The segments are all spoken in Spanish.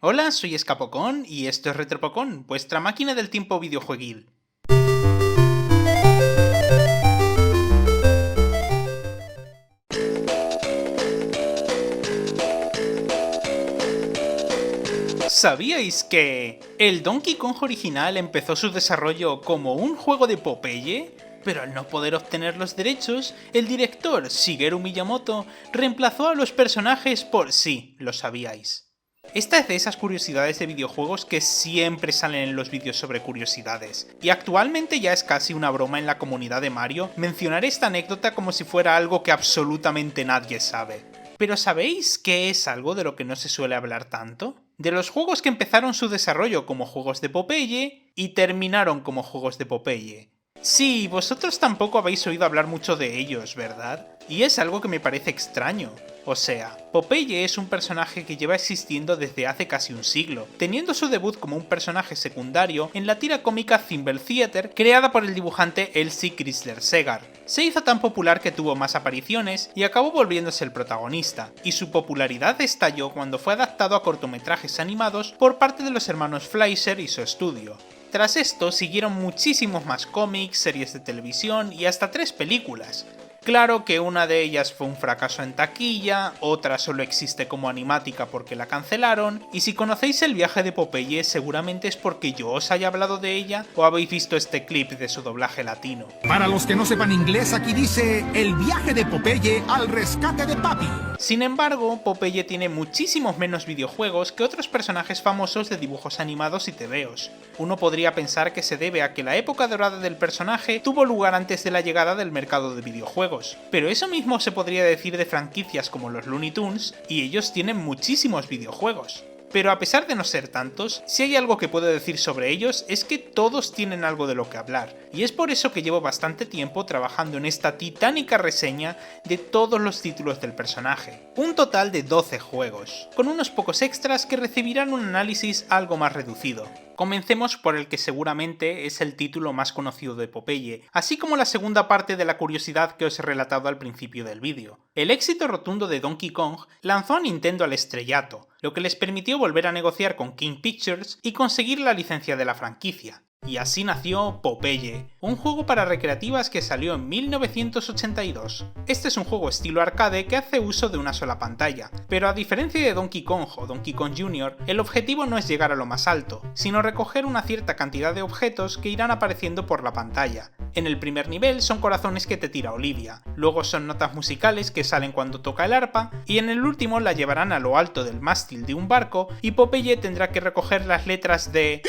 Hola, soy Escapocón y esto es Retropocón, vuestra máquina del tiempo videojueguil. ¿Sabíais que el Donkey Kong original empezó su desarrollo como un juego de Popeye? Pero al no poder obtener los derechos, el director Shigeru Miyamoto reemplazó a los personajes por sí, lo sabíais. Esta es de esas curiosidades de videojuegos que siempre salen en los vídeos sobre curiosidades, y actualmente ya es casi una broma en la comunidad de Mario mencionar esta anécdota como si fuera algo que absolutamente nadie sabe. Pero ¿sabéis qué es algo de lo que no se suele hablar tanto? De los juegos que empezaron su desarrollo como juegos de Popeye y terminaron como juegos de Popeye. Sí, vosotros tampoco habéis oído hablar mucho de ellos, ¿verdad? Y es algo que me parece extraño. O sea, Popeye es un personaje que lleva existiendo desde hace casi un siglo, teniendo su debut como un personaje secundario en la tira cómica Thimble Theater, creada por el dibujante Elsie Chrysler Segar. Se hizo tan popular que tuvo más apariciones y acabó volviéndose el protagonista, y su popularidad estalló cuando fue adaptado a cortometrajes animados por parte de los hermanos Fleischer y su estudio. Tras esto siguieron muchísimos más cómics, series de televisión y hasta 3 películas. Claro que una de ellas fue un fracaso en taquilla, otra solo existe como animática porque la cancelaron, y si conocéis el viaje de Popeye seguramente es porque yo os haya hablado de ella o habéis visto este clip de su doblaje latino. Para los que no sepan inglés, aquí dice el viaje de Popeye al rescate de Papi. Sin embargo, Popeye tiene muchísimos menos videojuegos que otros personajes famosos de dibujos animados y tebeos. Uno podría pensar que se debe a que la época dorada del personaje tuvo lugar antes de la llegada del mercado de videojuegos, pero eso mismo se podría decir de franquicias como los Looney Tunes, y ellos tienen muchísimos videojuegos. Pero a pesar de no ser tantos, si hay algo que puedo decir sobre ellos es que todos tienen algo de lo que hablar, y es por eso que llevo bastante tiempo trabajando en esta titánica reseña de todos los títulos del personaje. Un total de 12 juegos, con unos pocos extras que recibirán un análisis algo más reducido. Comencemos por el que seguramente es el título más conocido de Popeye, así como la segunda parte de la curiosidad que os he relatado al principio del vídeo. El éxito rotundo de Donkey Kong lanzó a Nintendo al estrellato, lo que les permitió volver a negociar con King Pictures y conseguir la licencia de la franquicia. Y así nació Popeye, un juego para recreativas que salió en 1982. Este es un juego estilo arcade que hace uso de una sola pantalla, pero a diferencia de Donkey Kong o Donkey Kong Jr., el objetivo no es llegar a lo más alto, sino recoger una cierta cantidad de objetos que irán apareciendo por la pantalla. En el primer nivel son corazones que te tira Olivia, luego son notas musicales que salen cuando toca el arpa, y en el último la llevarán a lo alto del mástil de un barco y Popeye tendrá que recoger las letras de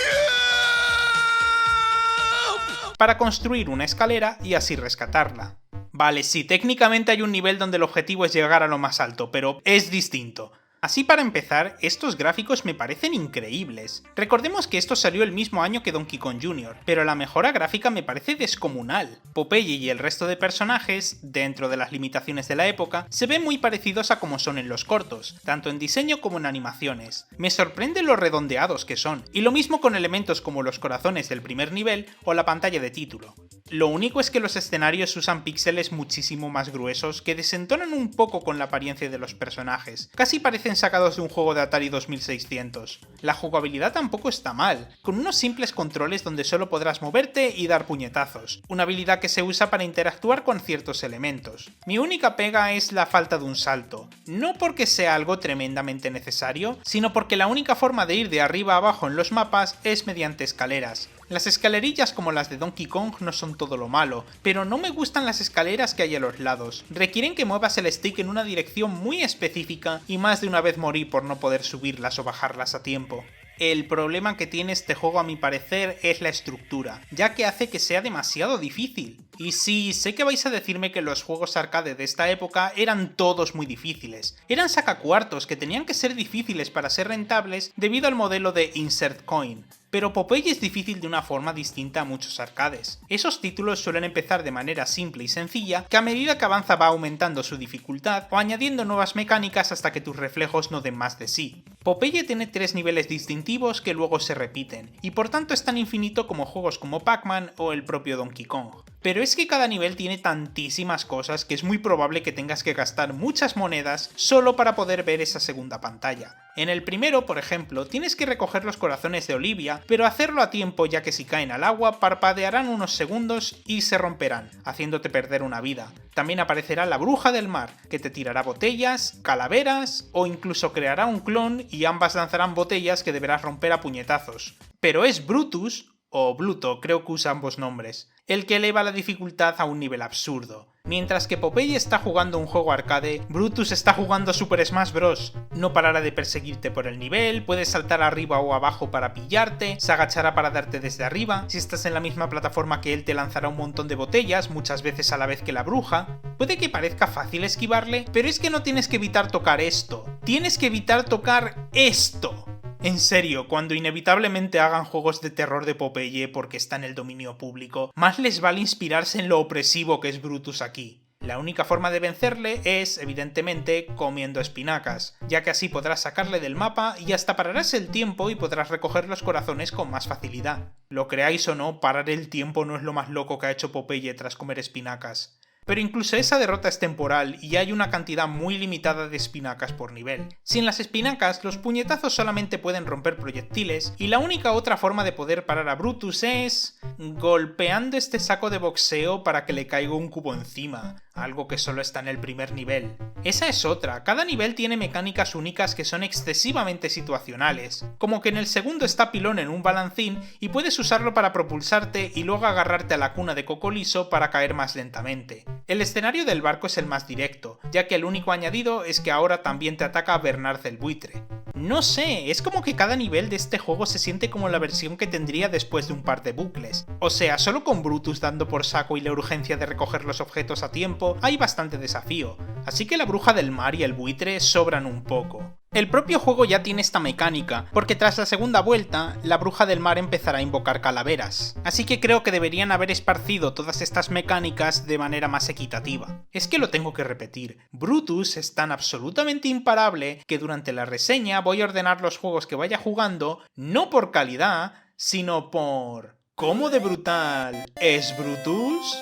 para construir una escalera y así rescatarla. Vale, sí, técnicamente hay un nivel donde el objetivo es llegar a lo más alto, pero es distinto. Así para empezar, estos gráficos me parecen increíbles. Recordemos que esto salió el mismo año que Donkey Kong Jr., pero la mejora gráfica me parece descomunal. Popeye y el resto de personajes, dentro de las limitaciones de la época, se ven muy parecidos a como son en los cortos, tanto en diseño como en animaciones. Me sorprende lo redondeados que son, y lo mismo con elementos como los corazones del primer nivel o la pantalla de título. Lo único es que los escenarios usan píxeles muchísimo más gruesos que desentonan un poco con la apariencia de los personajes, casi parecen sacados de un juego de Atari 2600. La jugabilidad tampoco está mal, con unos simples controles donde solo podrás moverte y dar puñetazos, una habilidad que se usa para interactuar con ciertos elementos. Mi única pega es la falta de un salto, no porque sea algo tremendamente necesario, sino porque la única forma de ir de arriba a abajo en los mapas es mediante escaleras. Las escalerillas como las de Donkey Kong no son todo lo malo, pero no me gustan las escaleras que hay a los lados. Requieren que muevas el stick en una dirección muy específica y más de una vez morí por no poder subirlas o bajarlas a tiempo. El problema que tiene este juego a mi parecer es la estructura, ya que hace que sea demasiado difícil. Y sí, sé que vais a decirme que los juegos arcade de esta época eran todos muy difíciles. Eran sacacuartos que tenían que ser difíciles para ser rentables debido al modelo de Insert Coin. Pero Popeye es difícil de una forma distinta a muchos arcades. Esos títulos suelen empezar de manera simple y sencilla, que a medida que avanza va aumentando su dificultad o añadiendo nuevas mecánicas hasta que tus reflejos no den más de sí. Popeye tiene 3 niveles distintivos que luego se repiten, y por tanto es tan infinito como juegos como Pac-Man o el propio Donkey Kong. pero es que cada nivel tiene tantísimas cosas que es muy probable que tengas que gastar muchas monedas solo para poder ver esa segunda pantalla. En el primero, por ejemplo, tienes que recoger los corazones de Olivia, pero hacerlo a tiempo ya que si caen al agua parpadearán unos segundos y se romperán, haciéndote perder una vida. También aparecerá la bruja del mar, que te tirará botellas, calaveras o incluso creará un clon y ambas lanzarán botellas que deberás romper a puñetazos. Pero es Brutus, o Bluto, creo que usa ambos nombres, el que eleva la dificultad a un nivel absurdo. Mientras que Popeye está jugando un juego arcade, Brutus está jugando Super Smash Bros. No parará de perseguirte por el nivel, puedes saltar arriba o abajo para pillarte, se agachará para darte desde arriba, si estás en la misma plataforma que él te lanzará un montón de botellas, muchas veces a la vez que la bruja. Puede que parezca fácil esquivarle, pero es que no tienes que evitar tocar esto, tienes que evitar tocar esto. En serio, cuando inevitablemente hagan juegos de terror de Popeye porque está en el dominio público, más les vale inspirarse en lo opresivo que es Brutus aquí. La única forma de vencerle es, evidentemente, comiendo espinacas, ya que así podrás sacarle del mapa y hasta pararás el tiempo y podrás recoger los corazones con más facilidad. Lo creáis o no, parar el tiempo no es lo más loco que ha hecho Popeye tras comer espinacas. Pero incluso esa derrota es temporal y hay una cantidad muy limitada de espinacas por nivel. Sin las espinacas, los puñetazos solamente pueden romper proyectiles y la única otra forma de poder parar a Brutus es golpeando este saco de boxeo para que le caiga un cubo encima, algo que solo está en el primer nivel. Esa es otra, cada nivel tiene mecánicas únicas que son excesivamente situacionales, como que en el segundo está Pilón en un balancín y puedes usarlo para propulsarte y luego agarrarte a la cuna de Coco Liso para caer más lentamente. El escenario del barco es el más directo, ya que el único añadido es que ahora también te ataca Bernard el buitre. No sé, es como que cada nivel de este juego se siente como la versión que tendría después de un par de bucles. O sea, solo con Brutus dando por saco y la urgencia de recoger los objetos a tiempo, hay bastante desafío, así que la bruja del mar y el buitre sobran un poco. El propio juego ya tiene esta mecánica, porque tras la segunda vuelta, la bruja del mar empezará a invocar calaveras, así que creo que deberían haber esparcido todas estas mecánicas de manera más equitativa. Es que lo tengo que repetir, Brutus es tan absolutamente imparable que durante la reseña voy a ordenar los juegos que vaya jugando, no por calidad, sino por... ¿Cómo de brutal es Brutus?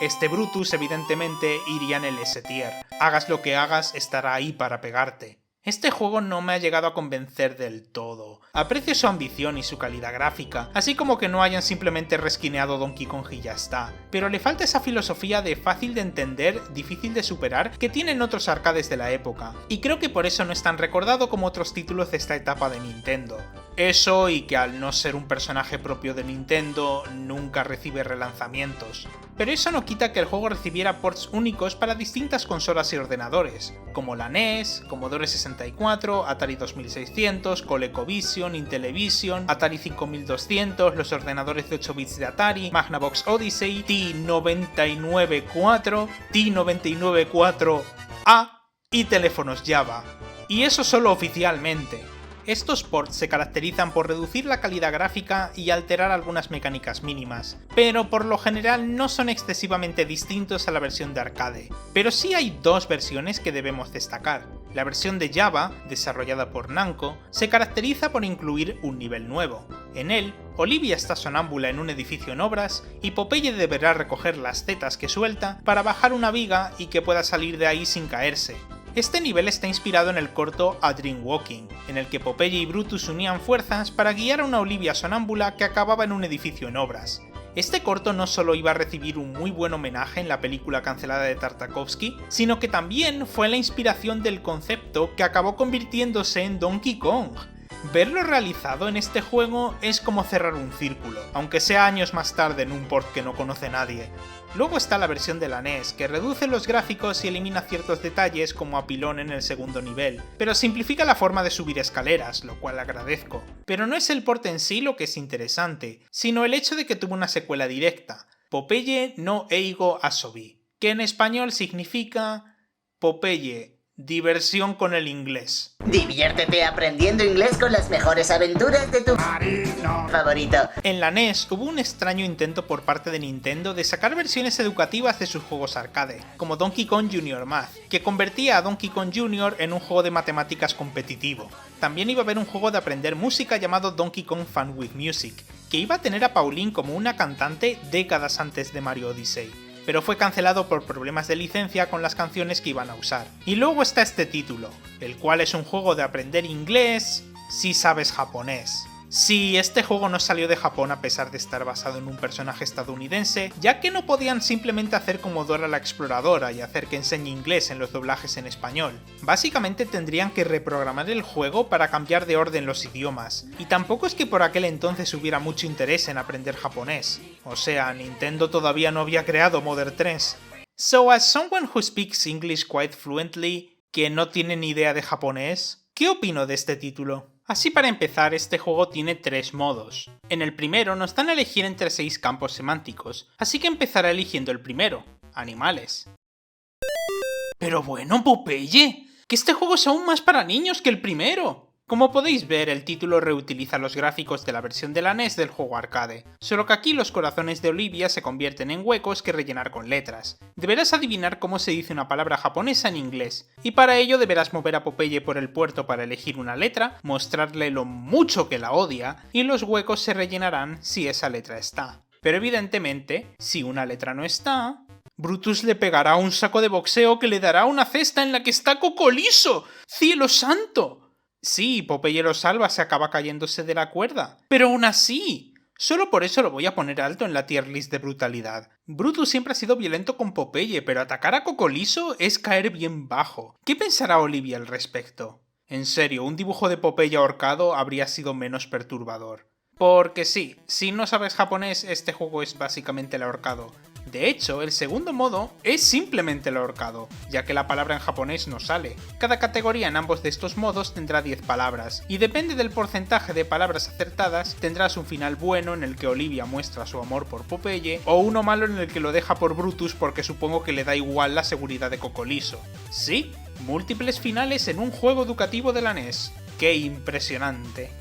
Este Brutus evidentemente iría en el S-tier. Hagas lo que hagas, estará ahí para pegarte. Este juego no me ha llegado a convencer del todo. Aprecio su ambición y su calidad gráfica, así como que no hayan simplemente reskineado Donkey Kong y ya está. Pero le falta esa filosofía de fácil de entender, difícil de superar, que tienen otros arcades de la época. Y creo que por eso no es tan recordado como otros títulos de esta etapa de Nintendo. Eso y que al no ser un personaje propio de Nintendo, nunca recibe relanzamientos. Pero eso no quita que el juego recibiera ports únicos para distintas consolas y ordenadores, como la NES, Commodore 64, Atari 2600, ColecoVision, Intellivision, Atari 5200, los ordenadores de 8 bits de Atari, Magnavox Odyssey, T994, T994A y teléfonos Java. Y eso solo oficialmente. Estos ports se caracterizan por reducir la calidad gráfica y alterar algunas mecánicas mínimas, pero por lo general no son excesivamente distintos a la versión de arcade. Pero sí hay dos versiones que debemos destacar. La versión de Java, desarrollada por Namco, se caracteriza por incluir un nivel nuevo. En él, Olivia está sonámbula en un edificio en obras y Popeye deberá recoger las tetas que suelta para bajar una viga y que pueda salir de ahí sin caerse. Este nivel está inspirado en el corto A Dream Walking, en el que Popeye y Brutus unían fuerzas para guiar a una Olivia sonámbula que acababa en un edificio en obras. Este corto no solo iba a recibir un muy buen homenaje en la película cancelada de Tartakovsky, sino que también fue la inspiración del concepto que acabó convirtiéndose en Donkey Kong. Verlo realizado en este juego es como cerrar un círculo, aunque sea años más tarde en un port que no conoce nadie. Luego está la versión de la NES, que reduce los gráficos y elimina ciertos detalles como a Pilón en el segundo nivel, pero simplifica la forma de subir escaleras, lo cual agradezco. Pero no es el port en sí lo que es interesante, sino el hecho de que tuvo una secuela directa, Popeye no Eigo Asobi, que en español significa Popeye, diversión con el inglés. Diviértete aprendiendo inglés con las mejores aventuras de tu favorito. En la NES hubo un extraño intento por parte de Nintendo de sacar versiones educativas de sus juegos arcade, como Donkey Kong Jr. Math, que convertía a Donkey Kong Jr. en un juego de matemáticas competitivo. También iba a haber un juego de aprender música llamado Donkey Kong Fun with Music, que iba a tener a Pauline como una cantante décadas antes de Mario Odyssey, pero fue cancelado por problemas de licencia con las canciones que iban a usar. Y luego está este título, el cual es un juego de aprender inglés si sabes japonés. Sí, este juego no salió de Japón a pesar de estar basado en un personaje estadounidense, ya que no podían simplemente hacer como Dora la Exploradora y hacer que enseñe inglés en los doblajes en español. Básicamente tendrían que reprogramar el juego para cambiar de orden los idiomas, y tampoco es que por aquel entonces hubiera mucho interés en aprender japonés. O sea, Nintendo todavía no había creado Mother 3. So, as someone who speaks English quite fluently, que no tiene ni idea de japonés, ¿qué opino de este título? Así para empezar, este juego tiene 3 modos. En el primero nos dan a elegir entre 6 campos semánticos, así que empezaré eligiendo el primero, animales. Pero bueno, Popeye, que este juego es aún más para niños que el primero. Como podéis ver, el título reutiliza los gráficos de la versión de la NES del juego arcade, solo que aquí los corazones de Olivia se convierten en huecos que rellenar con letras. Deberás adivinar cómo se dice una palabra japonesa en inglés, y para ello deberás mover a Popeye por el puerto para elegir una letra, mostrarle lo mucho que la odia, y los huecos se rellenarán si esa letra está. Pero evidentemente, si una letra no está, Brutus le pegará un saco de boxeo que le dará una cesta en la que está Cocoliso. ¡Cielo santo! Sí, Popeye lo salva, se acaba cayéndose de la cuerda. Pero aún así, solo por eso lo voy a poner alto en la tier list de brutalidad. Brutus siempre ha sido violento con Popeye, pero atacar a Cocoliso es caer bien bajo. ¿Qué pensará Olivia al respecto? En serio, un dibujo de Popeye ahorcado habría sido menos perturbador. Porque sí, si no sabes japonés, este juego es básicamente el ahorcado. De hecho, el segundo modo es simplemente el ahorcado, ya que la palabra en japonés no sale. Cada categoría en ambos de estos modos tendrá 10 palabras, y depende del porcentaje de palabras acertadas, tendrás un final bueno en el que Olivia muestra su amor por Popeye, o uno malo en el que lo deja por Brutus porque supongo que le da igual la seguridad de Cocoliso. Sí, múltiples finales en un juego educativo de la NES. ¡Qué impresionante!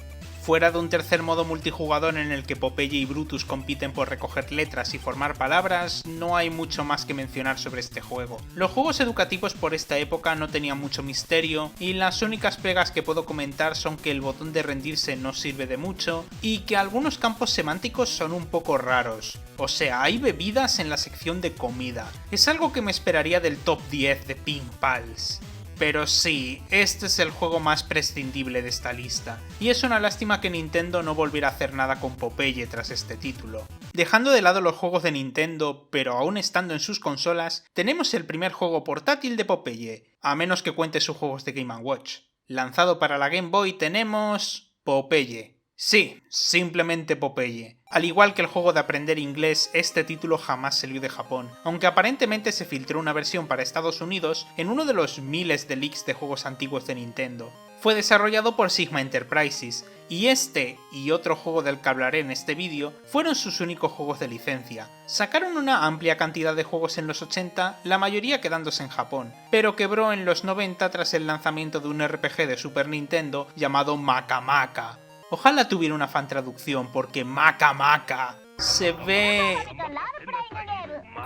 Fuera de un tercer modo multijugador en el que Popeye y Brutus compiten por recoger letras y formar palabras, no hay mucho más que mencionar sobre este juego. Los juegos educativos por esta época no tenían mucho misterio, y las únicas pegas que puedo comentar son que el botón de rendirse no sirve de mucho, y que algunos campos semánticos son un poco raros. O sea, hay bebidas en la sección de comida. Es algo que me esperaría del top 10 de Pink Pals. Pero sí, este es el juego más prescindible de esta lista, y es una lástima que Nintendo no volviera a hacer nada con Popeye tras este título. Dejando de lado los juegos de Nintendo, pero aún estando en sus consolas, tenemos el primer juego portátil de Popeye, a menos que cuente sus juegos de Game & Watch. Lanzado para la Game Boy tenemos Popeye. Sí, simplemente Popeye. Al igual que el juego de aprender inglés, este título jamás salió de Japón, aunque aparentemente se filtró una versión para Estados Unidos en uno de los miles de leaks de juegos antiguos de Nintendo. Fue desarrollado por Sigma Enterprises, y este y otro juego del que hablaré en este vídeo fueron sus únicos juegos de licencia. Sacaron una amplia cantidad de juegos en los 80, la mayoría quedándose en Japón, pero quebró en los 90 tras el lanzamiento de un RPG de Super Nintendo llamado Maka Maka. Ojalá tuviera una fan traducción porque Maka Maka se ve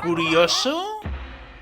curioso,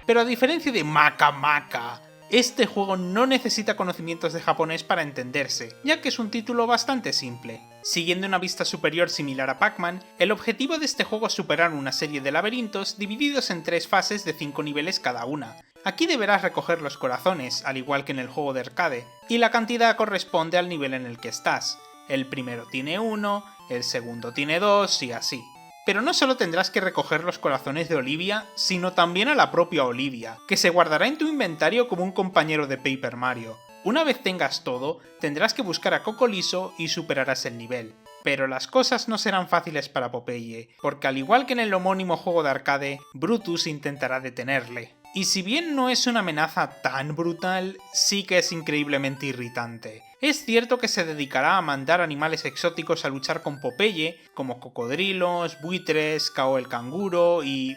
pero a diferencia de Maka Maka, este juego no necesita conocimientos de japonés para entenderse, ya que es un título bastante simple. Siguiendo una vista superior similar a Pac-Man, el objetivo de este juego es superar una serie de laberintos divididos en 3 fases de 5 niveles cada una. Aquí deberás recoger los corazones, al igual que en el juego de arcade, y la cantidad corresponde al nivel en el que estás. El primero tiene 1, el segundo tiene 2 y así. Pero no solo tendrás que recoger los corazones de Olivia, sino también a la propia Olivia, que se guardará en tu inventario como un compañero de Paper Mario. Una vez tengas todo, tendrás que buscar a Cocoliso y superarás el nivel. Pero las cosas no serán fáciles para Popeye, porque al igual que en el homónimo juego de arcade, Brutus intentará detenerle. Y si bien no es una amenaza tan brutal, sí que es increíblemente irritante. Es cierto que se dedicará a mandar animales exóticos a luchar con Popeye, como cocodrilos, buitres, Kao el canguro y...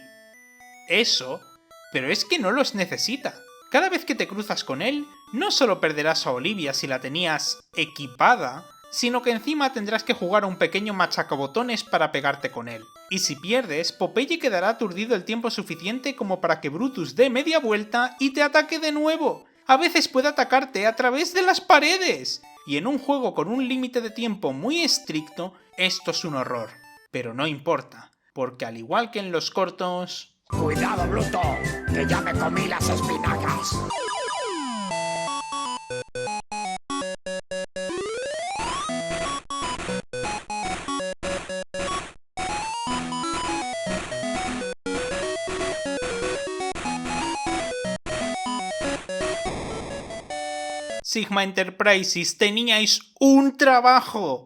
eso, pero es que no los necesita. Cada vez que te cruzas con él, no solo perderás a Olivia si la tenías equipada, sino que encima tendrás que jugar a un pequeño machacabotones para pegarte con él. Y si pierdes, Popeye quedará aturdido el tiempo suficiente como para que Brutus dé media vuelta y te ataque de nuevo. A veces puede atacarte a través de las paredes. Y en un juego con un límite de tiempo muy estricto, esto es un horror. Pero no importa, porque al igual que en los cortos... Cuidado, Bruto, que ya me comí las espinacas. Sigma Enterprises, teníais un trabajo.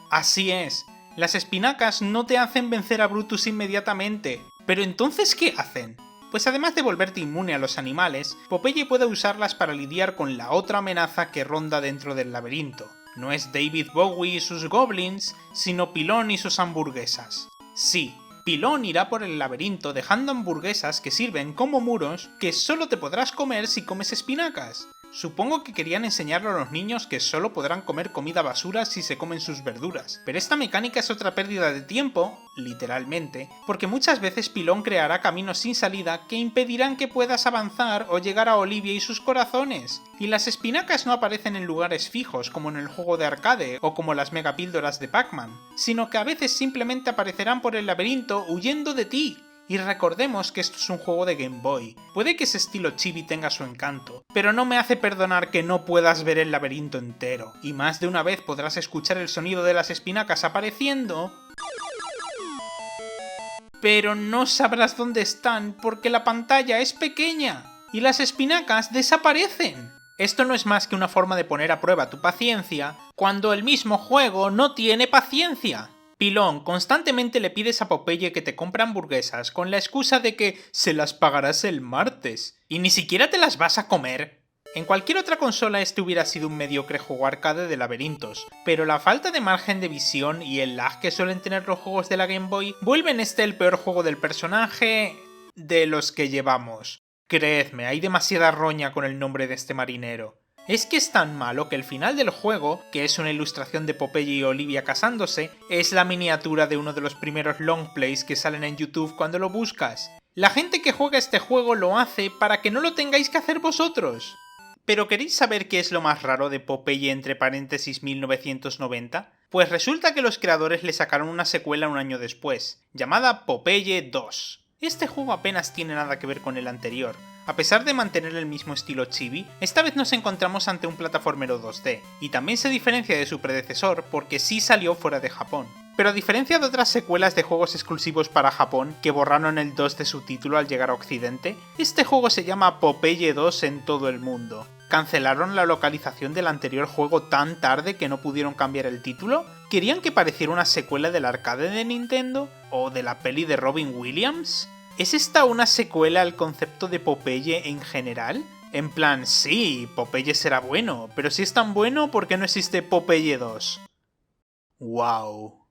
Así es, las espinacas no te hacen vencer a Brutus inmediatamente. ¿Pero entonces qué hacen? Pues además de volverte inmune a los animales, Popeye puede usarlas para lidiar con la otra amenaza que ronda dentro del laberinto. No es David Bowie y sus goblins, sino Pilón y sus hamburguesas. Sí, Pilón irá por el laberinto dejando hamburguesas que sirven como muros que solo te podrás comer si comes espinacas. Supongo que querían enseñarle a los niños que solo podrán comer comida basura si se comen sus verduras. Pero esta mecánica es otra pérdida de tiempo, literalmente, porque muchas veces Pilón creará caminos sin salida que impedirán que puedas avanzar o llegar a Olivia y sus corazones. Y las espinacas no aparecen en lugares fijos como en el juego de arcade o como las megapíldoras de Pac-Man, sino que a veces simplemente aparecerán por el laberinto huyendo de ti. Y recordemos que esto es un juego de Game Boy. Puede que ese estilo chibi tenga su encanto, pero no me hace perdonar que no puedas ver el laberinto entero. Y más de una vez podrás escuchar el sonido de las espinacas apareciendo, pero no sabrás dónde están porque la pantalla es pequeña y las espinacas desaparecen. Esto no es más que una forma de poner a prueba tu paciencia cuando el mismo juego no tiene paciencia. Pilón, constantemente le pides a Popeye que te compre hamburguesas con la excusa de que se las pagarás el martes. ¿Y ni siquiera te las vas a comer? En cualquier otra consola este hubiera sido un mediocre juego arcade de laberintos, pero la falta de margen de visión y el lag que suelen tener los juegos de la Game Boy vuelven este el peor juego del personaje de los que llevamos. Creedme, hay demasiada roña con el nombre de este marinero. Es que es tan malo que el final del juego, que es una ilustración de Popeye y Olivia casándose, es la miniatura de uno de los primeros long plays que salen en YouTube cuando lo buscas. La gente que juega este juego lo hace para que no lo tengáis que hacer vosotros. ¿Pero queréis saber qué es lo más raro de Popeye entre paréntesis 1990? Pues resulta que los creadores le sacaron una secuela un año después, llamada Popeye 2. Este juego apenas tiene nada que ver con el anterior. A pesar de mantener el mismo estilo chibi, esta vez nos encontramos ante un plataformero 2D, y también se diferencia de su predecesor porque sí salió fuera de Japón. Pero a diferencia de otras secuelas de juegos exclusivos para Japón que borraron el 2 de su título al llegar a Occidente, este juego se llama Popeye 2 en todo el mundo. ¿Cancelaron la localización del anterior juego tan tarde que no pudieron cambiar el título? ¿Querían que pareciera una secuela del arcade de Nintendo? ¿O de la peli de Robin Williams? ¿Es esta una secuela al concepto de Popeye en general? En plan, sí, Popeye será bueno, pero si es tan bueno, ¿por qué no existe Popeye 2? ¡Wow!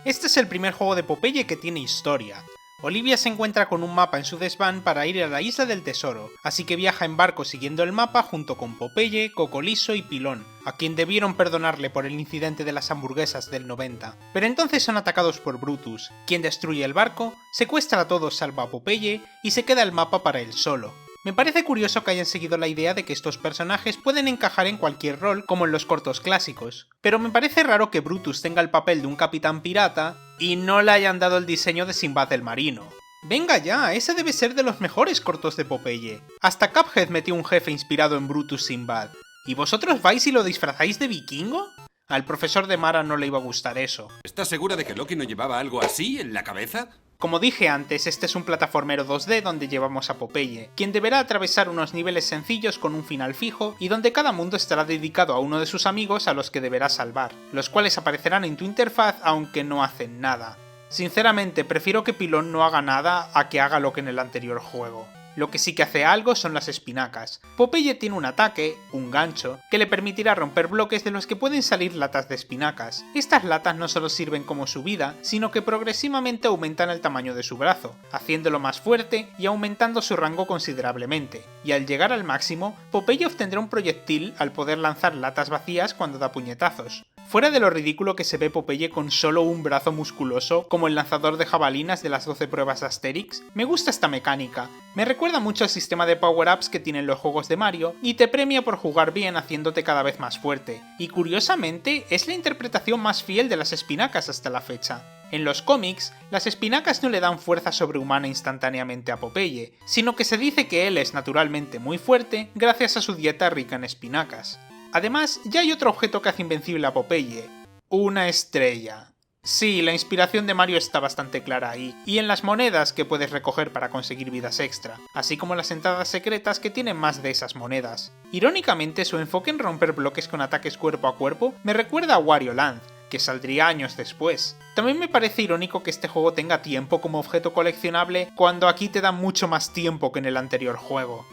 Este es el primer juego de Popeye que tiene historia. Olivia se encuentra con un mapa en su desván para ir a la Isla del Tesoro, así que viaja en barco siguiendo el mapa junto con Popeye, Cocolizo y Pilón, a quien debieron perdonarle por el incidente de las hamburguesas del 90. Pero entonces son atacados por Brutus, quien destruye el barco, secuestra a todos salvo a Popeye y se queda el mapa para él solo. Me parece curioso que hayan seguido la idea de que estos personajes pueden encajar en cualquier rol como en los cortos clásicos, pero me parece raro que Brutus tenga el papel de un capitán pirata y no le hayan dado el diseño de Sinbad el marino. Venga ya, ese debe ser de los mejores cortos de Popeye. Hasta Cuphead metió un jefe inspirado en Brutus Sinbad. ¿Y vosotros vais y lo disfrazáis de vikingo? Al profesor de Mara no le iba a gustar eso. ¿Estás segura de que Loki no llevaba algo así en la cabeza? Como dije antes, este es un plataformero 2D donde llevamos a Popeye, quien deberá atravesar unos niveles sencillos con un final fijo y donde cada mundo estará dedicado a uno de sus amigos a los que deberá salvar, los cuales aparecerán en tu interfaz aunque no hacen nada. Sinceramente, prefiero que Pilón no haga nada a que haga lo que en el anterior juego. Lo que sí que hace algo son las espinacas. Popeye tiene un ataque, un gancho, que le permitirá romper bloques de los que pueden salir latas de espinacas. Estas latas no solo sirven como subida, sino que progresivamente aumentan el tamaño de su brazo, haciéndolo más fuerte y aumentando su rango considerablemente. Y al llegar al máximo, Popeye obtendrá un proyectil al poder lanzar latas vacías cuando da puñetazos. Fuera de lo ridículo que se ve Popeye con solo un brazo musculoso, como el lanzador de jabalinas de las 12 pruebas de Asterix, me gusta esta mecánica. Me recuerda mucho al sistema de power-ups que tienen los juegos de Mario, y te premia por jugar bien haciéndote cada vez más fuerte. Y curiosamente, es la interpretación más fiel de las espinacas hasta la fecha. En los cómics, las espinacas no le dan fuerza sobrehumana instantáneamente a Popeye, sino que se dice que él es naturalmente muy fuerte gracias a su dieta rica en espinacas. Además, ya hay otro objeto que hace invencible a Popeye: una estrella. Sí, la inspiración de Mario está bastante clara ahí, y en las monedas que puedes recoger para conseguir vidas extra, así como las entradas secretas que tienen más de esas monedas. Irónicamente, su enfoque en romper bloques con ataques cuerpo a cuerpo me recuerda a Wario Land, que saldría años después. También me parece irónico que este juego tenga tiempo como objeto coleccionable, cuando aquí te da mucho más tiempo que en el anterior juego.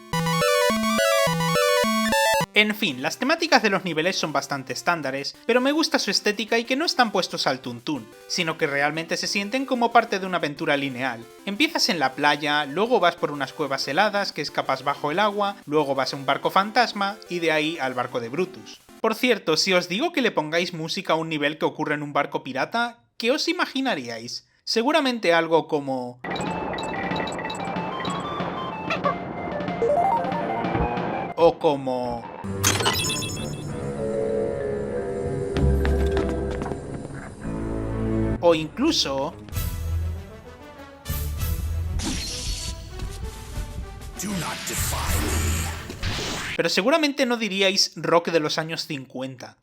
En fin, las temáticas de los niveles son bastante estándares, pero me gusta su estética y que no están puestos al tuntún, sino que realmente se sienten como parte de una aventura lineal. Empiezas en la playa, luego vas por unas cuevas heladas que escapas bajo el agua, luego vas a un barco fantasma y de ahí al barco de Brutus. Por cierto, si os digo que le pongáis música a un nivel que ocurre en un barco pirata, ¿qué os imaginaríais? Seguramente algo como... o como... o incluso... pero seguramente no diríais rock de los años 50.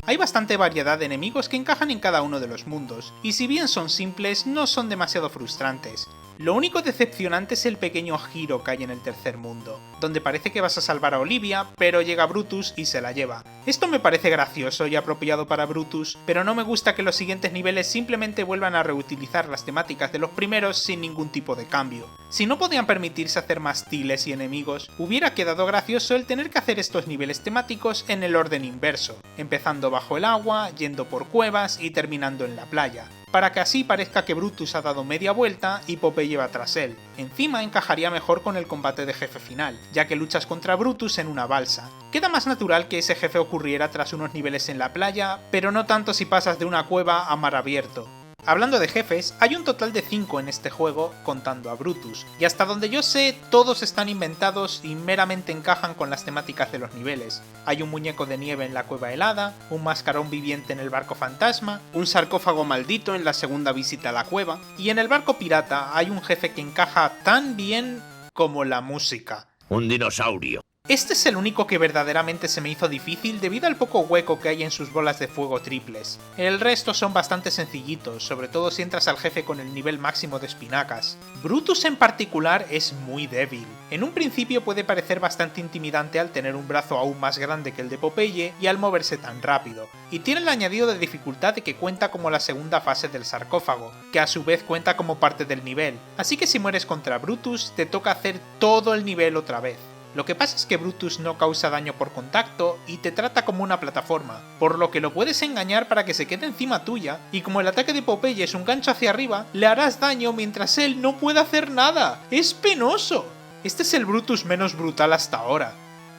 Hay bastante variedad de enemigos que encajan en cada uno de los mundos, y si bien son simples, no son demasiado frustrantes. Lo único decepcionante es el pequeño giro que hay en el tercer mundo, donde parece que vas a salvar a Olivia, pero llega Brutus y se la lleva. Esto me parece gracioso y apropiado para Brutus, pero no me gusta que los siguientes niveles simplemente vuelvan a reutilizar las temáticas de los primeros sin ningún tipo de cambio. Si no podían permitirse hacer más tiles y enemigos, hubiera quedado gracioso el tener que hacer estos niveles temáticos en el orden inverso, empezando bajo el agua, yendo por cuevas y terminando en la playa, para que así parezca que Brutus ha dado media vuelta y Popeye va tras él. Encima encajaría mejor con el combate de jefe final, ya que luchas contra Brutus en una balsa. Queda más natural que ese jefe ocurriera tras unos niveles en la playa, pero no tanto si pasas de una cueva a mar abierto. Hablando de jefes, hay un total de 5 en este juego, contando a Brutus, y hasta donde yo sé, todos están inventados y meramente encajan con las temáticas de los niveles. Hay un muñeco de nieve en la cueva helada, un mascarón viviente en el barco fantasma, un sarcófago maldito en la segunda visita a la cueva, y en el barco pirata hay un jefe que encaja tan bien como la música. Un dinosaurio. Este es el único que verdaderamente se me hizo difícil debido al poco hueco que hay en sus bolas de fuego triples. El resto son bastante sencillitos, sobre todo si entras al jefe con el nivel máximo de espinacas. Brutus en particular es muy débil. En un principio puede parecer bastante intimidante al tener un brazo aún más grande que el de Popeye y al moverse tan rápido, y tiene el añadido de dificultad de que cuenta como la segunda fase del sarcófago, que a su vez cuenta como parte del nivel, así que si mueres contra Brutus te toca hacer todo el nivel otra vez. Lo que pasa es que Brutus no causa daño por contacto y te trata como una plataforma, por lo que lo puedes engañar para que se quede encima tuya, y como el ataque de Popeye es un gancho hacia arriba, le harás daño mientras él no puede hacer nada. ¡Es penoso! Este es el Brutus menos brutal hasta ahora.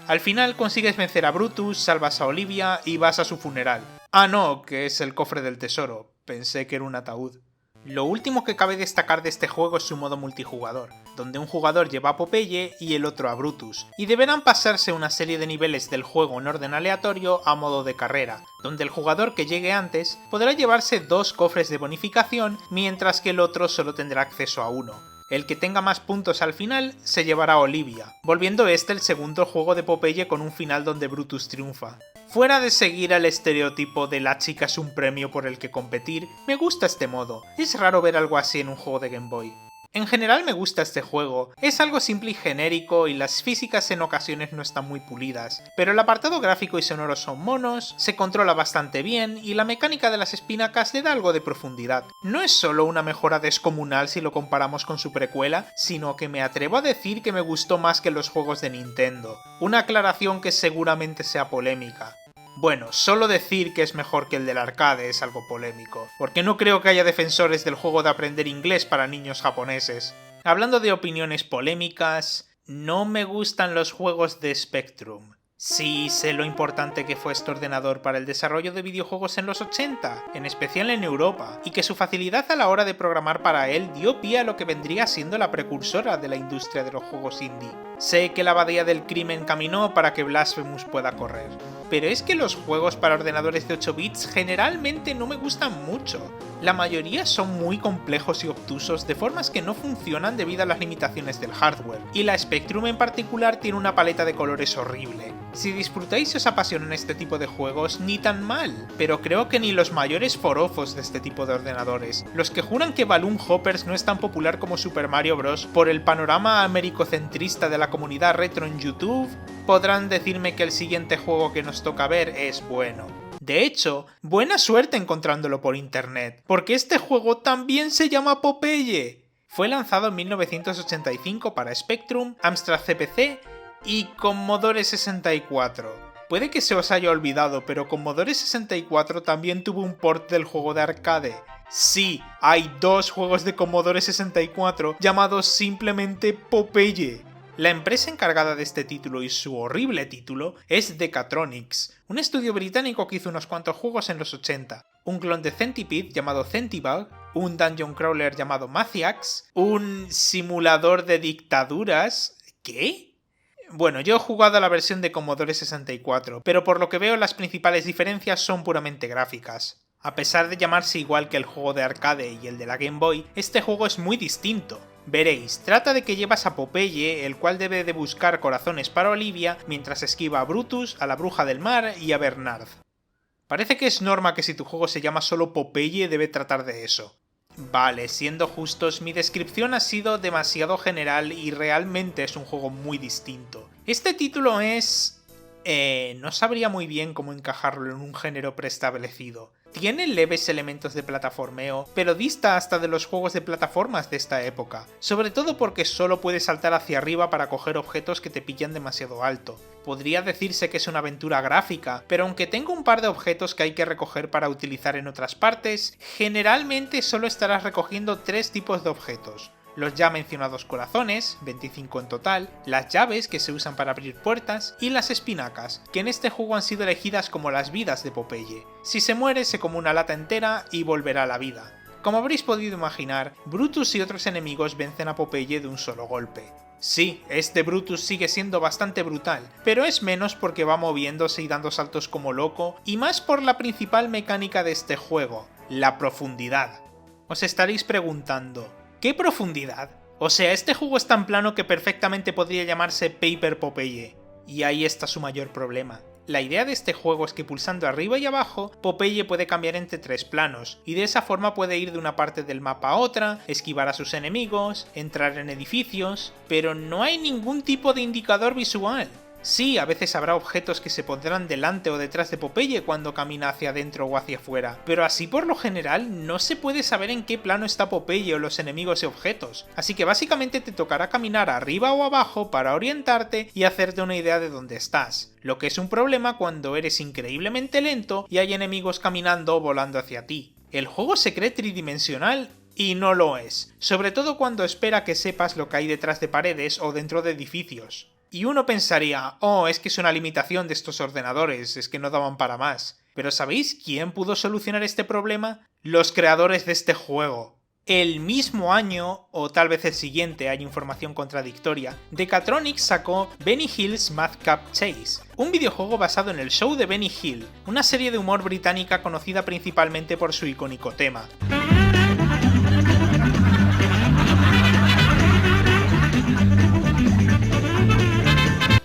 Al final consigues vencer a Brutus, salvas a Olivia y vas a su funeral. Ah no, que es el cofre del tesoro. Pensé que era un ataúd. Lo último que cabe destacar de este juego es su modo multijugador, donde un jugador lleva a Popeye y el otro a Brutus, y deberán pasarse una serie de niveles del juego en orden aleatorio a modo de carrera, donde el jugador que llegue antes podrá llevarse 2 cofres de bonificación, mientras que el otro solo tendrá acceso a uno. El que tenga más puntos al final se llevará a Olivia, volviendo este el segundo juego de Popeye con un final donde Brutus triunfa. Fuera de seguir al estereotipo de la chica es un premio por el que competir, me gusta este modo. Es raro ver algo así en un juego de Game Boy. En general me gusta este juego, es algo simple y genérico y las físicas en ocasiones no están muy pulidas, pero el apartado gráfico y sonoro son monos, se controla bastante bien y la mecánica de las espinacas le da algo de profundidad. No es solo una mejora descomunal si lo comparamos con su precuela, sino que me atrevo a decir que me gustó más que los juegos de Nintendo. Una aclaración que seguramente sea polémica. Bueno, solo decir que es mejor que el del arcade es algo polémico, porque no creo que haya defensores del juego de aprender inglés para niños japoneses. Hablando de opiniones polémicas, no me gustan los juegos de Spectrum. Sí, sé lo importante que fue este ordenador para el desarrollo de videojuegos en los 80, en especial en Europa, y que su facilidad a la hora de programar para él dio pie a lo que vendría siendo la precursora de la industria de los juegos indie. Sé que la abadía del crimen caminó para que Blasphemous pueda correr, pero es que los juegos para ordenadores de 8 bits generalmente no me gustan mucho. La mayoría son muy complejos y obtusos de formas que no funcionan debido a las limitaciones del hardware, y la Spectrum en particular tiene una paleta de colores horrible. Si disfrutáis y os apasionan este tipo de juegos, ni tan mal, pero creo que ni los mayores forofos de este tipo de ordenadores, los que juran que Balloon Hoppers no es tan popular como Super Mario Bros. Por el panorama americocentrista de la comunidad retro en YouTube, podrán decirme que el siguiente juego que nos toca ver es bueno. De hecho, buena suerte encontrándolo por internet, porque este juego también se llama Popeye. Fue lanzado en 1985 para Spectrum, Amstrad CPC y Commodore 64. Puede que se os haya olvidado, pero Commodore 64 también tuvo un port del juego de arcade. Sí, hay 2 juegos de Commodore 64 llamados simplemente Popeye. La empresa encargada de este título y su horrible título es Decatronics, un estudio británico que hizo unos cuantos juegos en los 80, un clon de Centipede llamado Centibug, un dungeon crawler llamado Mathiax, un simulador de dictaduras... ¿Qué? Bueno, yo he jugado a la versión de Commodore 64, pero por lo que veo las principales diferencias son puramente gráficas. A pesar de llamarse igual que el juego de arcade y el de la Game Boy, este juego es muy distinto. Veréis, trata de que llevas a Popeye, el cual debe de buscar corazones para Olivia, mientras esquiva a Brutus, a la Bruja del Mar y a Bernard. Parece que es norma que si tu juego se llama solo Popeye debe tratar de eso. Vale, siendo justos, mi descripción ha sido demasiado general y realmente es un juego muy distinto. Este título es... no sabría muy bien cómo encajarlo en un género preestablecido. Tiene leves elementos de plataformeo, pero dista hasta de los juegos de plataformas de esta época, sobre todo porque solo puedes saltar hacia arriba para coger objetos que te pillan demasiado alto. Podría decirse que es una aventura gráfica, pero aunque tenga un par de objetos que hay que recoger para utilizar en otras partes, generalmente solo estarás recogiendo 3 tipos de objetos. Los ya mencionados corazones, 25 en total, las llaves que se usan para abrir puertas y las espinacas, que en este juego han sido elegidas como las vidas de Popeye. Si se muere se come una lata entera y volverá a la vida. Como habréis podido imaginar, Brutus y otros enemigos vencen a Popeye de un solo golpe. Sí, este Brutus sigue siendo bastante brutal, pero es menos porque va moviéndose y dando saltos como loco, y más por la principal mecánica de este juego, la profundidad. Os estaréis preguntando, ¿qué profundidad? O sea, este juego es tan plano que perfectamente podría llamarse Paper Popeye. Y ahí está su mayor problema. La idea de este juego es que pulsando arriba y abajo, Popeye puede cambiar entre 3 planos, y de esa forma puede ir de una parte del mapa a otra, esquivar a sus enemigos, entrar en edificios, pero no hay ningún tipo de indicador visual. Sí, a veces habrá objetos que se pondrán delante o detrás de Popeye cuando camina hacia adentro o hacia afuera, pero así por lo general no se puede saber en qué plano está Popeye o los enemigos y objetos, así que básicamente te tocará caminar arriba o abajo para orientarte y hacerte una idea de dónde estás, lo que es un problema cuando eres increíblemente lento y hay enemigos caminando o volando hacia ti. El juego se cree tridimensional y no lo es, sobre todo cuando espera que sepas lo que hay detrás de paredes o dentro de edificios. Y uno pensaría, oh, es que es una limitación de estos ordenadores, es que no daban para más. Pero ¿sabéis quién pudo solucionar este problema? Los creadores de este juego. El mismo año, o tal vez el siguiente, hay información contradictoria, Decatronics sacó Benny Hill's Madcap Chase, un videojuego basado en el show de Benny Hill, una serie de humor británica conocida principalmente por su icónico tema.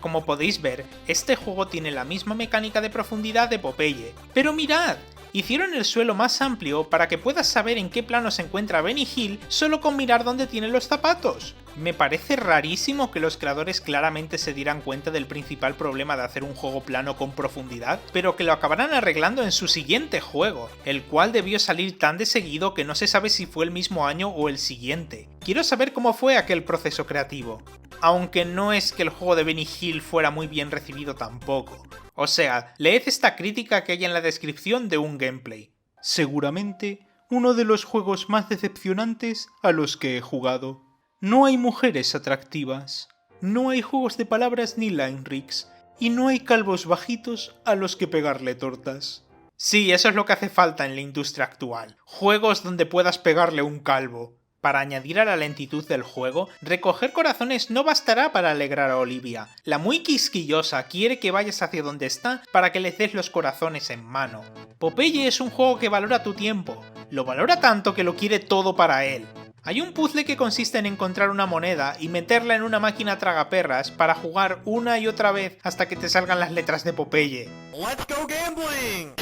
Como podéis ver, este juego tiene la misma mecánica de profundidad de Popeye, pero mirad, hicieron el suelo más amplio para que puedas saber en qué plano se encuentra Benny Hill solo con mirar dónde tiene los zapatos. Me parece rarísimo que los creadores claramente se dieran cuenta del principal problema de hacer un juego plano con profundidad, pero que lo acabarán arreglando en su siguiente juego, el cual debió salir tan de seguido que no se sabe si fue el mismo año o el siguiente. Quiero saber cómo fue aquel proceso creativo. Aunque no es que el juego de Benny Hill fuera muy bien recibido tampoco. O sea, leed esta crítica que hay en la descripción de un gameplay. Seguramente uno de los juegos más decepcionantes a los que he jugado. No hay mujeres atractivas, no hay juegos de palabras ni line rigs, y no hay calvos bajitos a los que pegarle tortas. Sí, eso es lo que hace falta en la industria actual. Juegos donde puedas pegarle un calvo. Para añadir a la lentitud del juego, recoger corazones no bastará para alegrar a Olivia. La muy quisquillosa quiere que vayas hacia donde está para que le des los corazones en mano. Popeye es un juego que valora tu tiempo. Lo valora tanto que lo quiere todo para él. Hay un puzzle que consiste en encontrar una moneda y meterla en una máquina tragaperras para jugar una y otra vez hasta que te salgan las letras de Popeye. Let's go gambling!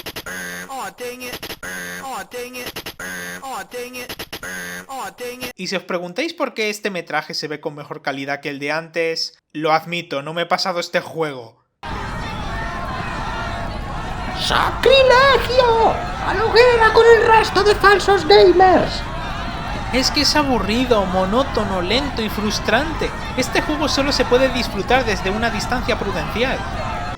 Aw, dang it. Aw, dang it. Aw, dang it. Aw, dang it. Y si os preguntáis por qué este metraje se ve con mejor calidad que el de antes, lo admito, no me he pasado este juego. ¡Sacrilegio! ¡A la hoguera con el resto de falsos gamers! Es que es aburrido, monótono, lento y frustrante. Este juego solo se puede disfrutar desde una distancia prudencial.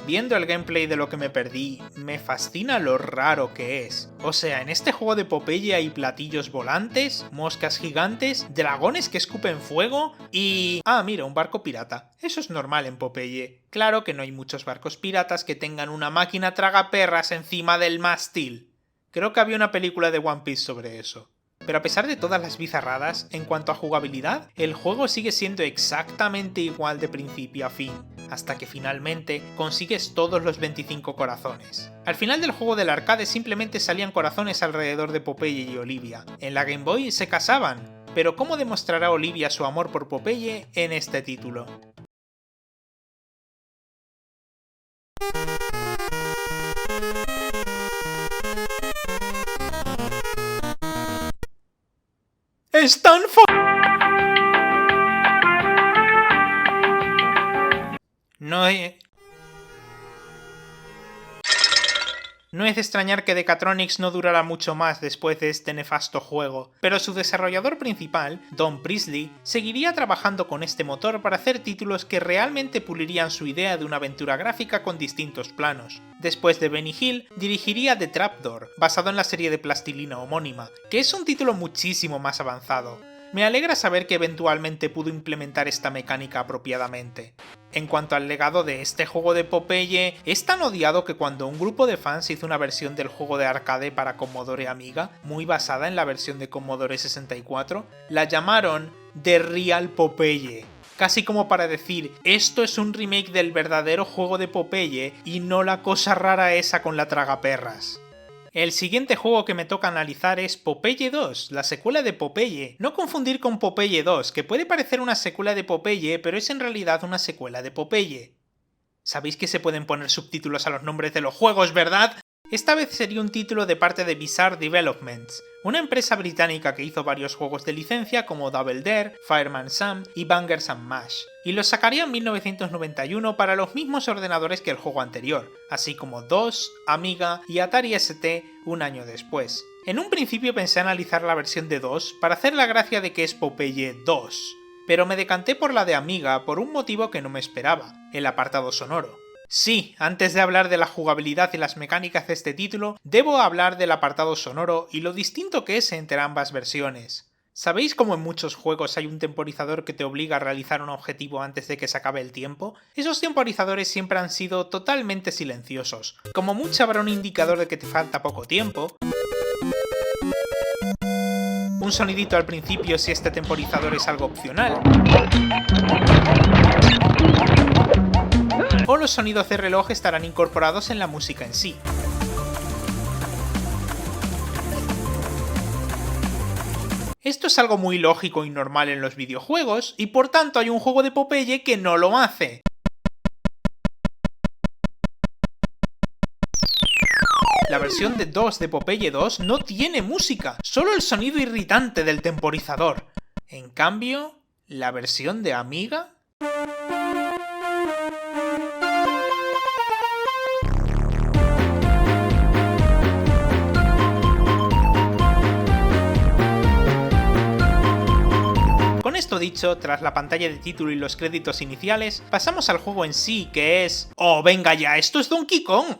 Viendo el gameplay de lo que me perdí, me fascina lo raro que es. O sea, en este juego de Popeye hay platillos volantes, moscas gigantes, dragones que escupen fuego y... Ah, mira, un barco pirata. Eso es normal en Popeye. Claro que no hay muchos barcos piratas que tengan una máquina tragaperras encima del mástil. Creo que había una película de One Piece sobre eso. Pero a pesar de todas las bizarradas, en cuanto a jugabilidad, el juego sigue siendo exactamente igual de principio a fin, hasta que finalmente consigues todos los 25 corazones. Al final del juego del arcade simplemente salían corazones alrededor de Popeye y Olivia. En la Game Boy se casaban, pero ¿cómo demostrará Olivia su amor por Popeye en este título? ¡Es tan No es de extrañar que Decatronics no durara mucho más después de este nefasto juego, pero su desarrollador principal, Don Priestley, seguiría trabajando con este motor para hacer títulos que realmente pulirían su idea de una aventura gráfica con distintos planos. Después de Benny Hill, dirigiría The Trapdoor, basado en la serie de plastilina homónima, que es un título muchísimo más avanzado. Me alegra saber que eventualmente pudo implementar esta mecánica apropiadamente. En cuanto al legado de este juego de Popeye, es tan odiado que cuando un grupo de fans hizo una versión del juego de arcade para Commodore Amiga, muy basada en la versión de Commodore 64, la llamaron The Real Popeye. Casi como para decir, esto es un remake del verdadero juego de Popeye y no la cosa rara esa con la tragaperras. El siguiente juego que me toca analizar es Popeye 2, la secuela de Popeye. No confundir con Popeye 2, que puede parecer una secuela de Popeye, pero es en realidad una secuela de Popeye. Sabéis que se pueden poner subtítulos a los nombres de los juegos, ¿verdad? Esta vez sería un título de parte de Bizarre Developments, una empresa británica que hizo varios juegos de licencia como Double Dare, Fireman Sam y Bangers and Mash, y los sacaría en 1991 para los mismos ordenadores que el juego anterior, así como DOS, Amiga y Atari ST un año después. En un principio pensé analizar la versión de DOS para hacer la gracia de que es Popeye 2, pero me decanté por la de Amiga por un motivo que no me esperaba, el apartado sonoro. Sí, antes de hablar de la jugabilidad y las mecánicas de este título, debo hablar del apartado sonoro y lo distinto que es entre ambas versiones. ¿Sabéis cómo en muchos juegos hay un temporizador que te obliga a realizar un objetivo antes de que se acabe el tiempo? Esos temporizadores siempre han sido totalmente silenciosos. Como mucho habrá un indicador de que te falta poco tiempo, un sonidito al principio si este temporizador es algo opcional, o los sonidos de reloj estarán incorporados en la música en sí. Esto es algo muy lógico y normal en los videojuegos, y por tanto hay un juego de Popeye que no lo hace. La versión de DOS de Popeye 2 no tiene música, solo el sonido irritante del temporizador. En cambio, la versión de Amiga... Con esto dicho, tras la pantalla de título y los créditos iniciales, pasamos al juego en sí, que es... ¡Oh, venga ya! ¡Esto es Donkey Kong!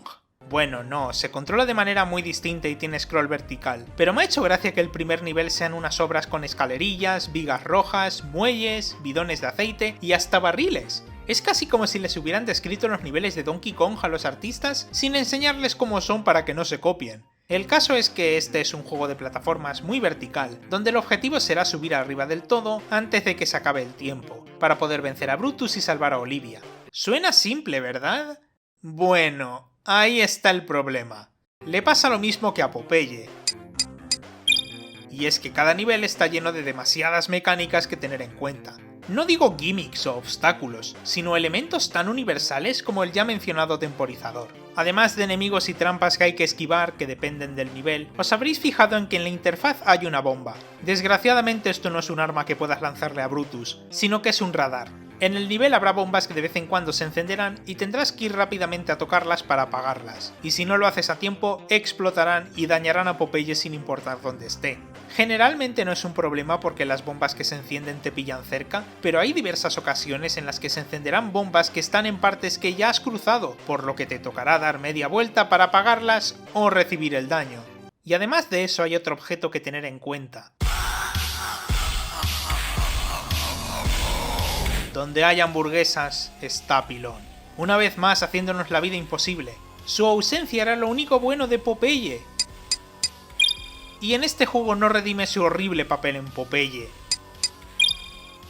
Bueno, no, se controla de manera muy distinta y tiene scroll vertical, pero me ha hecho gracia que el primer nivel sean unas obras con escalerillas, vigas rojas, muelles, bidones de aceite y hasta barriles. Es casi como si les hubieran descrito los niveles de Donkey Kong a los artistas sin enseñarles cómo son para que no se copien. El caso es que este es un juego de plataformas muy vertical, donde el objetivo será subir arriba del todo antes de que se acabe el tiempo, para poder vencer a Brutus y salvar a Olivia. Suena simple, ¿verdad? Bueno, ahí está el problema. Le pasa lo mismo que a Popeye. Y es que cada nivel está lleno de demasiadas mecánicas que tener en cuenta. No digo gimmicks o obstáculos, sino elementos tan universales como el ya mencionado temporizador. Además de enemigos y trampas que hay que esquivar que dependen del nivel, os habréis fijado en que en la interfaz hay una bomba. Desgraciadamente esto no es un arma que puedas lanzarle a Brutus, sino que es un radar. En el nivel habrá bombas que de vez en cuando se encenderán y tendrás que ir rápidamente a tocarlas para apagarlas, y si no lo haces a tiempo, explotarán y dañarán a Popeye sin importar dónde esté. Generalmente no es un problema porque las bombas que se encienden te pillan cerca, pero hay diversas ocasiones en las que se encenderán bombas que están en partes que ya has cruzado, por lo que te tocará dar media vuelta para apagarlas o recibir el daño. Y además de eso hay otro objeto que tener en cuenta. Donde hay hamburguesas está Pilón. Una vez más haciéndonos la vida imposible. Su ausencia era lo único bueno de Popeye. Y en este juego no redime su horrible papel en Popeye.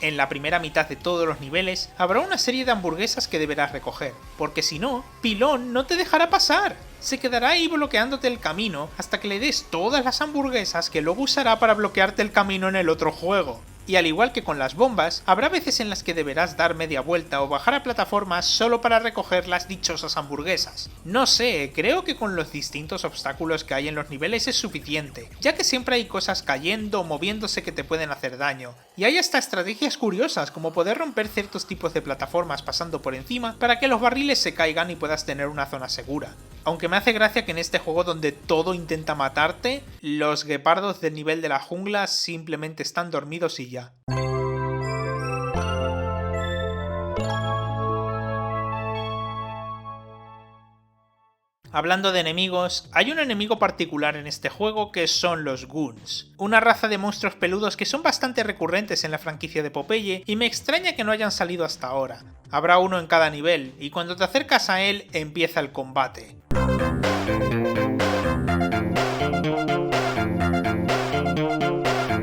En la primera mitad de todos los niveles habrá una serie de hamburguesas que deberás recoger, porque si no, Pilón no te dejará pasar. Se quedará ahí bloqueándote el camino hasta que le des todas las hamburguesas que luego usará para bloquearte el camino en el otro juego. Y al igual que con las bombas, habrá veces en las que deberás dar media vuelta o bajar a plataformas solo para recoger las dichosas hamburguesas. No sé, creo que con los distintos obstáculos que hay en los niveles es suficiente, ya que siempre hay cosas cayendo o moviéndose que te pueden hacer daño. Y hay hasta estrategias curiosas, como poder romper ciertos tipos de plataformas pasando por encima para que los barriles se caigan y puedas tener una zona segura. Aunque me hace gracia que en este juego donde todo intenta matarte, los guepardos del nivel de la jungla simplemente están dormidos y ya. Hablando de enemigos, hay un enemigo particular en este juego que son los Goons, una raza de monstruos peludos que son bastante recurrentes en la franquicia de Popeye y me extraña que no hayan salido hasta ahora. Habrá uno en cada nivel y cuando te acercas a él empieza el combate.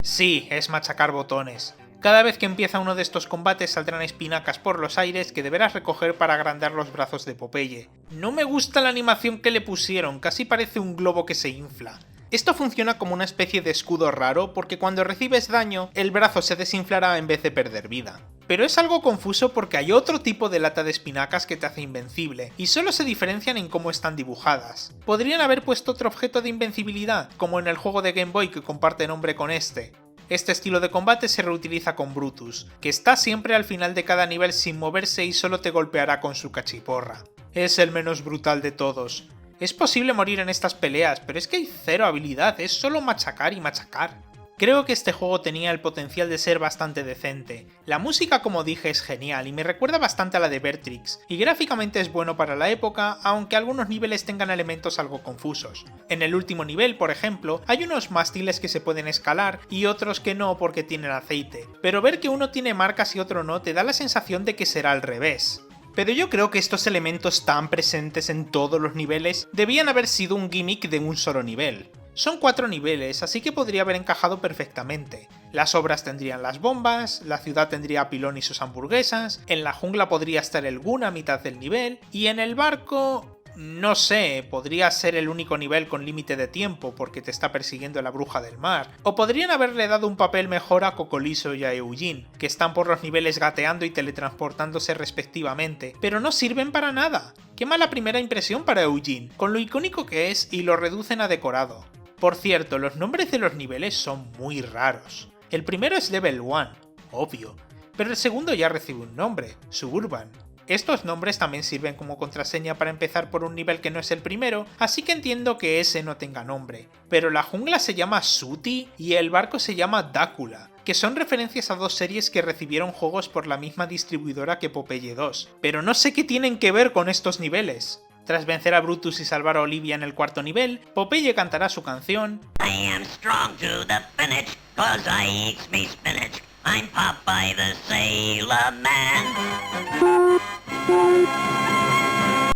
Sí, es machacar botones. Cada vez que empieza uno de estos combates saldrán espinacas por los aires que deberás recoger para agrandar los brazos de Popeye. No me gusta la animación que le pusieron, casi parece un globo que se infla. Esto funciona como una especie de escudo raro porque cuando recibes daño, el brazo se desinflará en vez de perder vida. Pero es algo confuso porque hay otro tipo de lata de espinacas que te hace invencible, y solo se diferencian en cómo están dibujadas. Podrían haber puesto otro objeto de invencibilidad, como en el juego de Game Boy que comparte nombre con este. Este estilo de combate se reutiliza con Brutus, que está siempre al final de cada nivel sin moverse y solo te golpeará con su cachiporra. Es el menos brutal de todos. Es posible morir en estas peleas, pero es que hay cero habilidad, es solo machacar y machacar. Creo que este juego tenía el potencial de ser bastante decente. La música, como dije, es genial y me recuerda bastante a la de Bertrix, y gráficamente es bueno para la época, aunque algunos niveles tengan elementos algo confusos. En el último nivel, por ejemplo, hay unos mástiles que se pueden escalar y otros que no porque tienen aceite, pero ver que uno tiene marcas y otro no te da la sensación de que será al revés. Pero yo creo que estos elementos tan presentes en todos los niveles debían haber sido un gimmick de un solo nivel. Son 4 niveles, así que podría haber encajado perfectamente. Las obras tendrían las bombas, la ciudad tendría a Pilón y sus hamburguesas, en la jungla podría estar el Goon a mitad del nivel, y en el barco... no sé, podría ser el único nivel con límite de tiempo porque te está persiguiendo la bruja del mar. O podrían haberle dado un papel mejor a Cocolizo y a Eugene, que están por los niveles gateando y teletransportándose respectivamente, pero no sirven para nada. Qué mala primera impresión para Eugene, con lo icónico que es y lo reducen a decorado. Por cierto, los nombres de los niveles son muy raros. El primero es Level 1, obvio, pero el segundo ya recibe un nombre, Suburban. Estos nombres también sirven como contraseña para empezar por un nivel que no es el primero, así que entiendo que ese no tenga nombre. Pero la jungla se llama Sooty y el barco se llama Dácula, que son referencias a 2 series que recibieron juegos por la misma distribuidora que Popeye 2. Pero no sé qué tienen que ver con estos niveles. Tras vencer a Brutus y salvar a Olivia en el 4º nivel, Popeye cantará su canción I am strong to the finish, 'cause I eats me spinach. I'm Popeye the Sailor Man.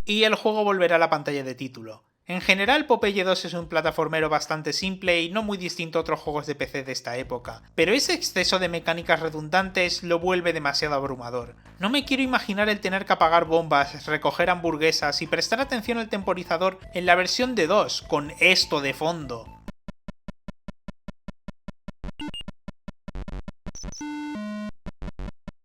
y el juego volverá a la pantalla de título. En general, Popeye 2 es un plataformero bastante simple y no muy distinto a otros juegos de PC de esta época, pero ese exceso de mecánicas redundantes lo vuelve demasiado abrumador. No me quiero imaginar el tener que apagar bombas, recoger hamburguesas y prestar atención al temporizador en la versión de 2, con esto de fondo.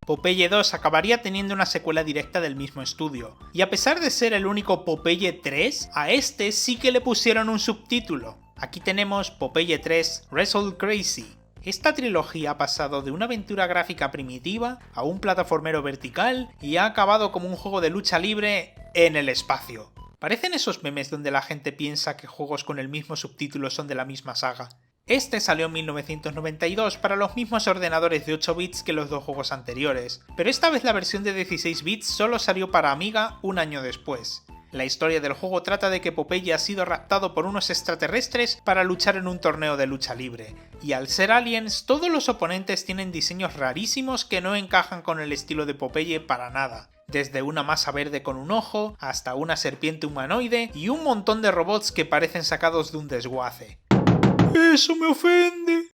Popeye 2 acabaría teniendo una secuela directa del mismo estudio, y a pesar de ser el único Popeye 3, a este sí que le pusieron un subtítulo. Aquí tenemos Popeye 3 Wrestle Crazy. Esta trilogía ha pasado de una aventura gráfica primitiva a un plataformero vertical y ha acabado como un juego de lucha libre en el espacio. Parecen esos memes donde la gente piensa que juegos con el mismo subtítulo son de la misma saga. Este salió en 1992 para los mismos ordenadores de 8 bits que los dos juegos anteriores, pero esta vez la versión de 16 bits solo salió para Amiga un año después. La historia del juego trata de que Popeye ha sido raptado por unos extraterrestres para luchar en un torneo de lucha libre, y al ser aliens, todos los oponentes tienen diseños rarísimos que no encajan con el estilo de Popeye para nada. Desde una masa verde con un ojo, hasta una serpiente humanoide y un montón de robots que parecen sacados de un desguace. ¡Eso me ofende!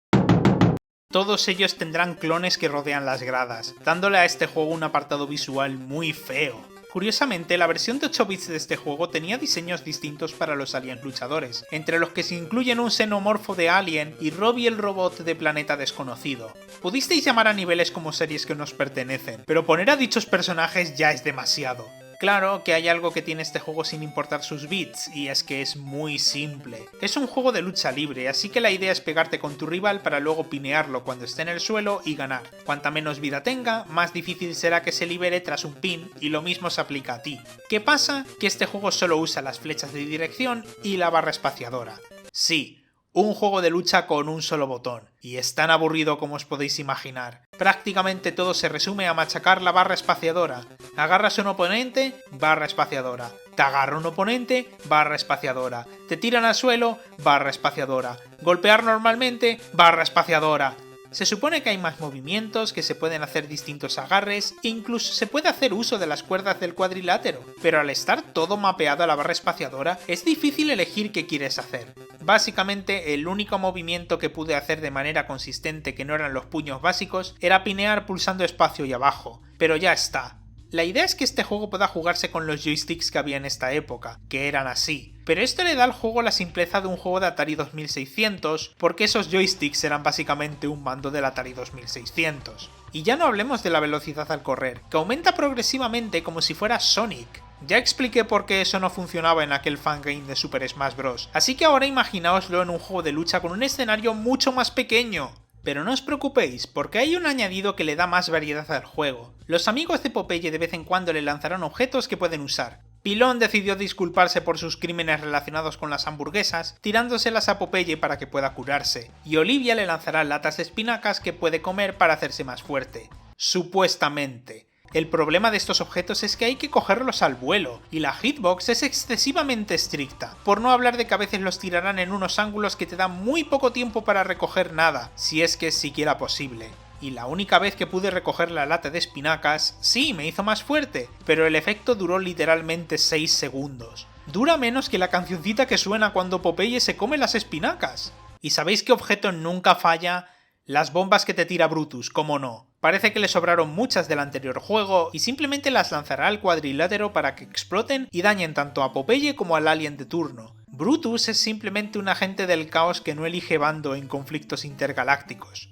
Todos ellos tendrán clones que rodean las gradas, dándole a este juego un apartado visual muy feo. Curiosamente, la versión de 8 bits de este juego tenía diseños distintos para los aliens luchadores, entre los que se incluyen un xenomorfo de Alien y Robbie el robot de Planeta Desconocido. Pudisteis llamar a niveles como series que nos pertenecen, pero poner a dichos personajes ya es demasiado. Claro que hay algo que tiene este juego sin importar sus bits, y es que es muy simple. Es un juego de lucha libre, así que la idea es pegarte con tu rival para luego pinearlo cuando esté en el suelo y ganar. Cuanta menos vida tenga, más difícil será que se libere tras un pin, y lo mismo se aplica a ti. ¿Qué pasa? Que este juego solo usa las flechas de dirección y la barra espaciadora. Sí, un juego de lucha con un solo botón, y es tan aburrido como os podéis imaginar. Prácticamente todo se resume a machacar la barra espaciadora. Agarras a un oponente, barra espaciadora. Te agarra un oponente, barra espaciadora. Te tiran al suelo, barra espaciadora. Golpear normalmente, barra espaciadora. Se supone que hay más movimientos, que se pueden hacer distintos agarres, e incluso se puede hacer uso de las cuerdas del cuadrilátero, pero al estar todo mapeado a la barra espaciadora, es difícil elegir qué quieres hacer. Básicamente, el único movimiento que pude hacer de manera consistente que no eran los puños básicos, era pinear pulsando espacio y abajo, pero ya está. La idea es que este juego pueda jugarse con los joysticks que había en esta época, que eran así, pero esto le da al juego la simpleza de un juego de Atari 2600, porque esos joysticks eran básicamente un mando del Atari 2600. Y ya no hablemos de la velocidad al correr, que aumenta progresivamente como si fuera Sonic. Ya expliqué por qué eso no funcionaba en aquel fangame de Super Smash Bros, así que ahora imaginaoslo en un juego de lucha con un escenario mucho más pequeño. Pero no os preocupéis, porque hay un añadido que le da más variedad al juego. Los amigos de Popeye de vez en cuando le lanzarán objetos que pueden usar. Pilón decidió disculparse por sus crímenes relacionados con las hamburguesas, tirándoselas a Popeye para que pueda curarse, y Olivia le lanzará latas de espinacas que puede comer para hacerse más fuerte. Supuestamente. El problema de estos objetos es que hay que cogerlos al vuelo, y la hitbox es excesivamente estricta, por no hablar de que a veces los tirarán en unos ángulos que te dan muy poco tiempo para recoger nada, si es que es siquiera posible. Y la única vez que pude recoger la lata de espinacas, sí, me hizo más fuerte, pero el efecto duró literalmente 6 segundos. Dura menos que la cancioncita que suena cuando Popeye se come las espinacas. ¿Y sabéis qué objeto nunca falla? Las bombas que te tira Brutus, cómo no. Parece que le sobraron muchas del anterior juego y simplemente las lanzará al cuadrilátero para que exploten y dañen tanto a Popeye como al alien de turno. Brutus es simplemente un agente del caos que no elige bando en conflictos intergalácticos.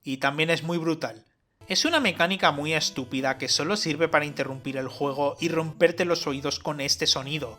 Y también es muy brutal. Es una mecánica muy estúpida que solo sirve para interrumpir el juego y romperte los oídos con este sonido.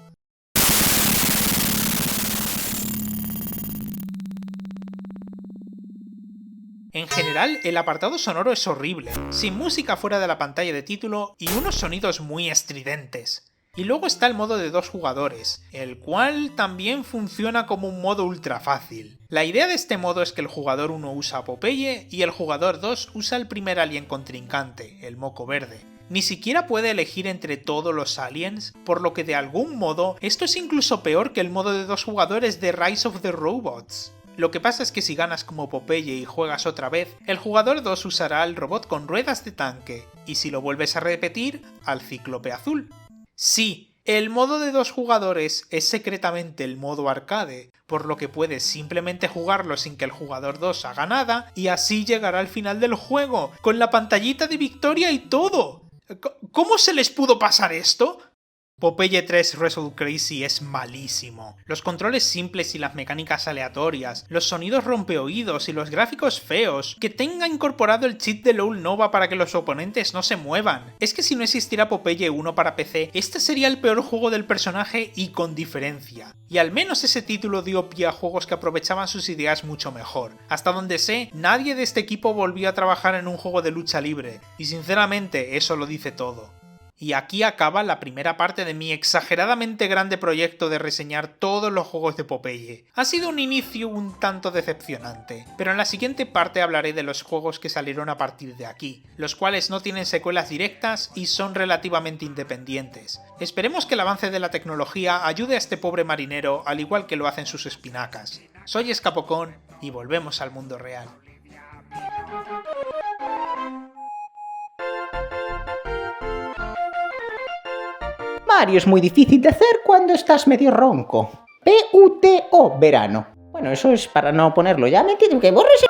En general, el apartado sonoro es horrible, sin música fuera de la pantalla de título y unos sonidos muy estridentes. Y luego está el modo de 2 jugadores, el cual también funciona como un modo ultra fácil. La idea de este modo es que el jugador 1 usa a Popeye y el jugador 2 usa el primer alien contrincante, el moco verde. Ni siquiera puede elegir entre todos los aliens, por lo que de algún modo esto es incluso peor que el modo de 2 jugadores de Rise of the Robots. Lo que pasa es que si ganas como Popeye y juegas otra vez, el jugador 2 usará al robot con ruedas de tanque, y si lo vuelves a repetir, al cíclope azul. Sí, El modo de 2 jugadores es secretamente el modo arcade, por lo que puedes simplemente jugarlo sin que el jugador 2 haga nada y así llegar al final del juego, con la pantallita de victoria y todo. ¿Cómo se les pudo pasar esto? Popeye 3 Wrestle Crazy es malísimo. Los controles simples y las mecánicas aleatorias, los sonidos rompeoídos y los gráficos feos, que tenga incorporado el cheat de LOL Nova para que los oponentes no se muevan. Es que si no existiera Popeye 1 para PC, este sería el peor juego del personaje y con diferencia. Y al menos ese título dio pie a juegos que aprovechaban sus ideas mucho mejor. Hasta donde sé, nadie de este equipo volvió a trabajar en un juego de lucha libre, y sinceramente eso lo dice todo. Y aquí acaba la primera parte de mi exageradamente grande proyecto de reseñar todos los juegos de Popeye. Ha sido un inicio un tanto decepcionante, pero en la siguiente parte hablaré de los juegos que salieron a partir de aquí, los cuales no tienen secuelas directas y son relativamente independientes. Esperemos que el avance de la tecnología ayude a este pobre marinero al igual que lo hacen sus espinacas. Soy Escapocón y volvemos al mundo real. Mario es muy difícil de hacer cuando estás medio ronco. PUTO, verano. Bueno, eso es para no ponerlo ya, ¿me entiendes? Que borres